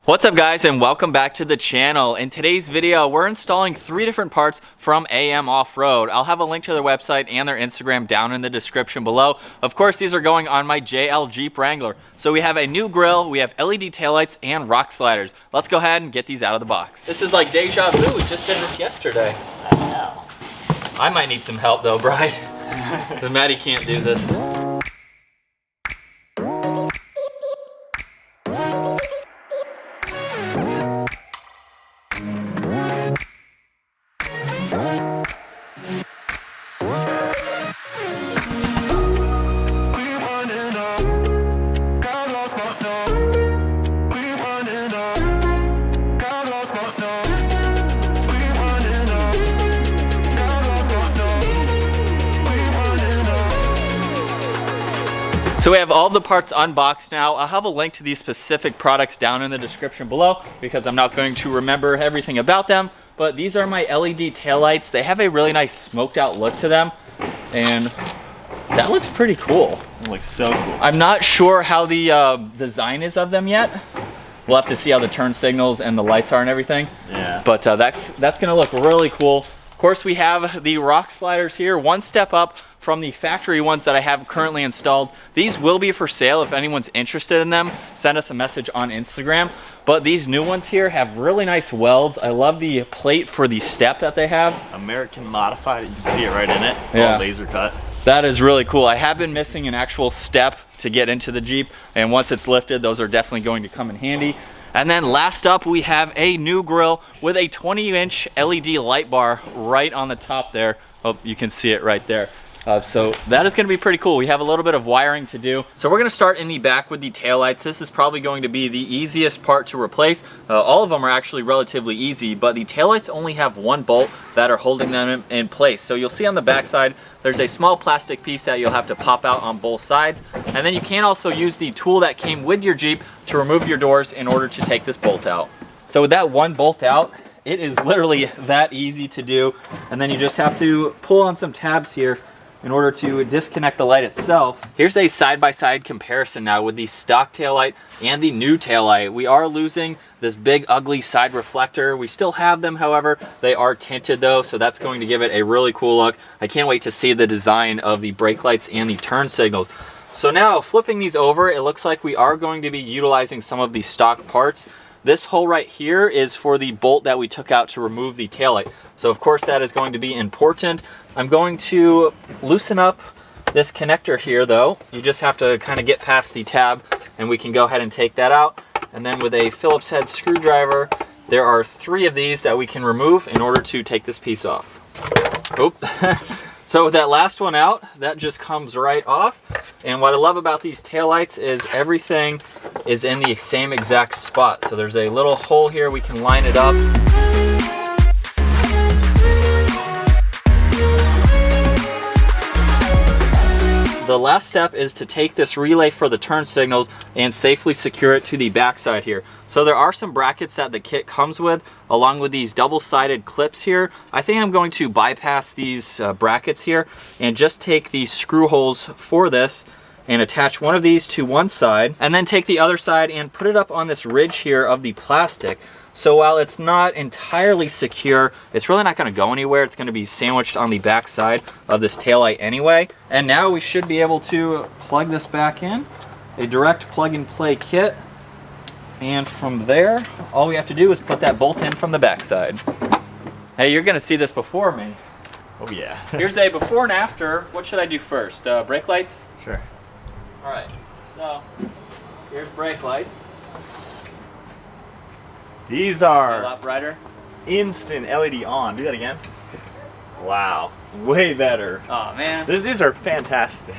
What's up guys, and welcome back to the channel. In today's video, we're installing 3 different parts from AMOffRoad. I'll have a link to their website and their Instagram down in the description below. Of course, these are going on my JL Jeep Wrangler. So we have a new grille, we have LED taillights, and rock sliders. Let's go ahead and get these out of the box. This is like deja vu, we just did this yesterday. I know. I might need some help though, Brian. But Maddie can't do this. So we have all the parts unboxed now. I'll have a link to these specific products down in the description below because I'm not going to remember everything about them. But these are my LED taillights. They have a really nice smoked out look to them. And that looks pretty cool. It looks so cool. I'm not sure how the design is of them yet. We'll have to see how the turn signals and the lights are and everything. Yeah. But that's gonna look really cool. Of course, we have the rock sliders here, one step up from the factory ones that I have currently installed. These will be for sale if anyone's interested in them. Send us a message on Instagram. But these new ones here have really nice welds. I love the plate for the step that they have. American modified, you can see it right in it. Yeah. All laser cut. That is really cool. I have been missing an actual step to get into the Jeep, and once it's lifted, those are definitely going to come in handy. And then last up, we have a new grille with a 20-inch LED light bar right on the top there. Oh, you can see it right there. So that is going to be pretty cool. We have a little bit of wiring to do. So we're going to start in the back with the taillights. This is probably going to be the easiest part to replace. All of them are actually relatively easy, but the taillights only have one bolt that are holding them in place. So you'll see on the back side, there's a small plastic piece that you'll have to pop out on both sides. And then you can also use the tool that came with your Jeep to remove your doors in order to take this bolt out. So with that one bolt out, it is literally that easy to do. And then you just have to pull on some tabs here in order to disconnect the light itself. Here's a side-by-side comparison now with the stock taillight and the new taillight. We are losing this big ugly side reflector. We still have them, however. They are tinted though, so that's going to give it a really cool look. I can't wait to see the design of the brake lights and the turn signals. So now flipping these over, it looks like we are going to be utilizing some of the stock parts. This hole right here is for the bolt that we took out to remove the taillight. So of course that is going to be important. I'm going to loosen up this connector here though. You just have to kind of get past the tab and we can go ahead and take that out. And then with a Phillips head screwdriver, there are 3 of these that we can remove in order to take this piece off. Oop. So with that last one out, that just comes right off. And what I love about these taillights is everything is in the same exact spot. So there's a little hole here, we can line it up. The last step is to take this relay for the turn signals and safely secure it to the backside here. So there are some brackets that the kit comes with, along with these double-sided clips here. I think I'm going to bypass these brackets here and just take the screw holes for this and attach one of these to one side, and then take the other side and put it up on this ridge here of the plastic. So while it's not entirely secure, it's really not going to go anywhere. It's going to be sandwiched on the back side of this taillight anyway. And now we should be able to plug this back in, a direct plug-and-play kit. And from there, all we have to do is put that bolt in from the back side. Hey, you're going to see this before me. Oh yeah. Here's a before and after. What should I do first? Brake lights? Sure. All right, so here's brake lights. These are A lot brighter. instant LED on. Do that again. Wow. Way better. Oh man. These are fantastic.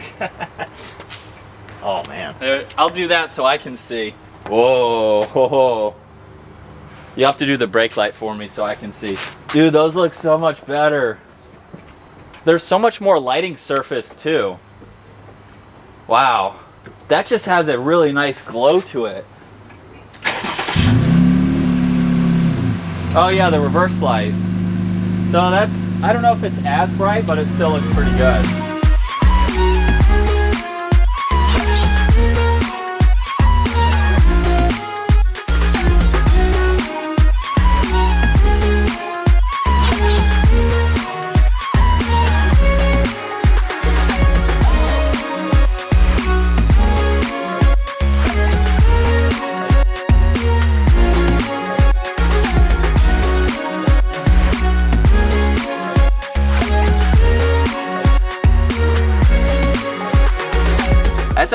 Oh man. I'll do that so I can see. Whoa. Whoa. You have to do the brake light for me so I can see. Dude, those look so much better. There's so much more lighting surface too. Wow. That just has a really nice glow to it. Oh yeah, the reverse light. So that's, I don't know if it's as bright, but it still looks pretty good.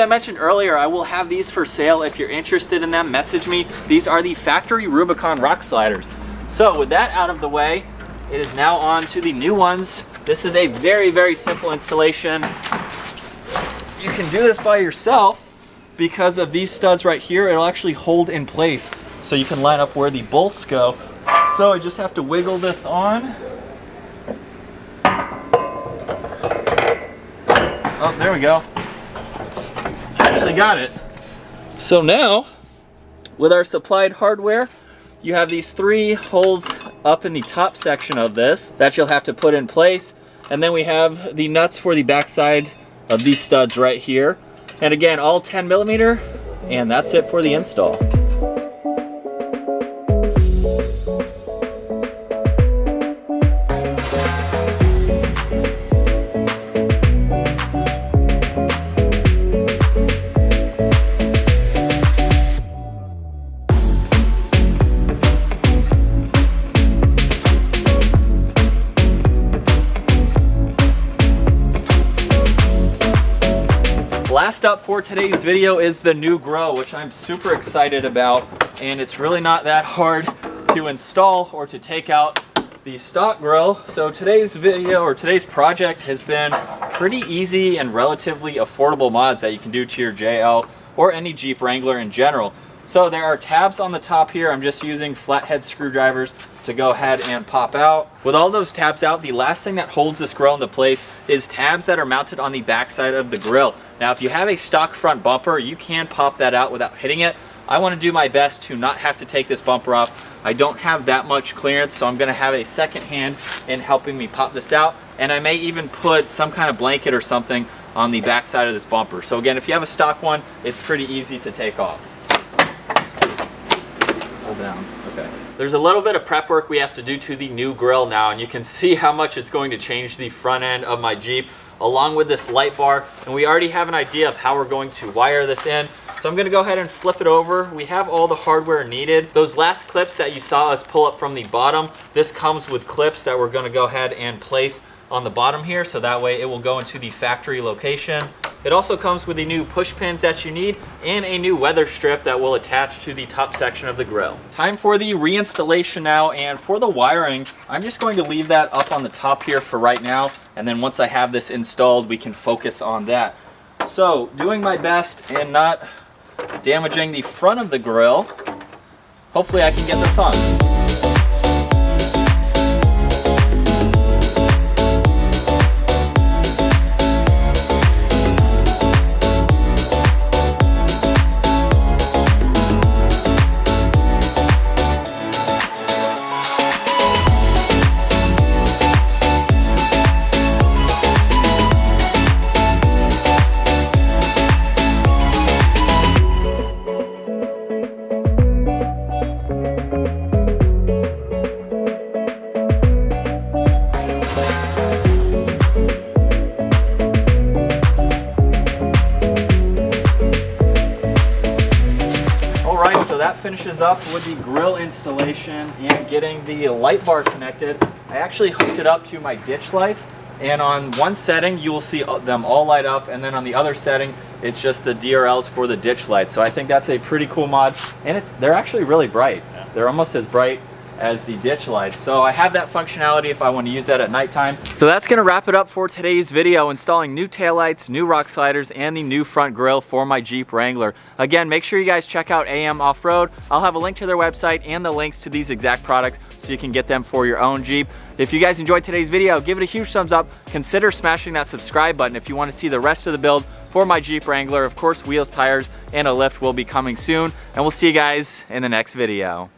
I mentioned earlier, I will have these for sale. If you're interested in them, message me. These are the factory Rubicon rock sliders. So with that out of the way, it is now on to the new ones. This is a very, very simple installation. You can do this by yourself because of these studs right here. It'll actually hold in place so you can line up where the bolts go. So I just have to wiggle this on. Oh, there we go. Actually got it. So now, with our supplied hardware, you have these 3 holes up in the top section of this that you'll have to put in place. And then we have the nuts for the backside of these studs right here. And again, all 10mm, and that's it for the install. Last up for today's video is the new Grille, which I'm super excited about, and it's really not that hard to install or to take out the stock Grille. So today's video, or today's project, has been pretty easy and relatively affordable mods that you can do to your JL or any Jeep Wrangler in general. So there are tabs on the top here. I'm just using flathead screwdrivers to go ahead and pop out. With all those tabs out, the last thing that holds this Grille into place is tabs that are mounted on the backside of the Grille. Now, if you have a stock front bumper, you can pop that out without hitting it. I want to do my best to not have to take this bumper off. I don't have that much clearance, so I'm going to have a second hand in helping me pop this out. And I may even put some kind of blanket or something on the backside of this bumper. So again, if you have a stock one, it's pretty easy to take off. Hold down. Okay. There's a little bit of prep work we have to do to the new Grille now, and you can see how much it's going to change the front end of my Jeep, along with this light bar. And we already have an idea of how we're going to wire this in. So I'm going to go ahead and flip it over. We have all the hardware needed. Those last clips that you saw us pull up from the bottom, this comes with clips that we're going to go ahead and place on the bottom here, so that way it will go into the factory location. It also comes with the new push pins that you need and a new weather strip that will attach to the top section of the Grille. Time for the reinstallation now, and for the wiring, I'm just going to leave that up on the top here for right now, and then once I have this installed, we can focus on that. So, doing my best and not damaging the front of the Grille, hopefully I can get this on. So that finishes up with the Grille installation and getting the light bar connected. I actually hooked it up to my ditch lights, and on one setting you will see them all light up, and then on the other setting it's just the DRLs for the ditch lights. So I think that's a pretty cool mod, and they're actually really bright. Yeah. They're almost as bright as the ditch lights. So I have that functionality if I want to use that at nighttime. So that's going to wrap it up for today's video, installing new taillights, new rock sliders, and the new front grille for my Jeep Wrangler. Again, make sure you guys check out AMOffRoad. I'll have a link to their website and the links to these exact products so you can get them for your own Jeep. If you guys enjoyed today's video, give it a huge thumbs up. Consider smashing that subscribe button if you want to see the rest of the build for my Jeep Wrangler. Of course, wheels, tires, and a lift will be coming soon, and we'll see you guys in the next video.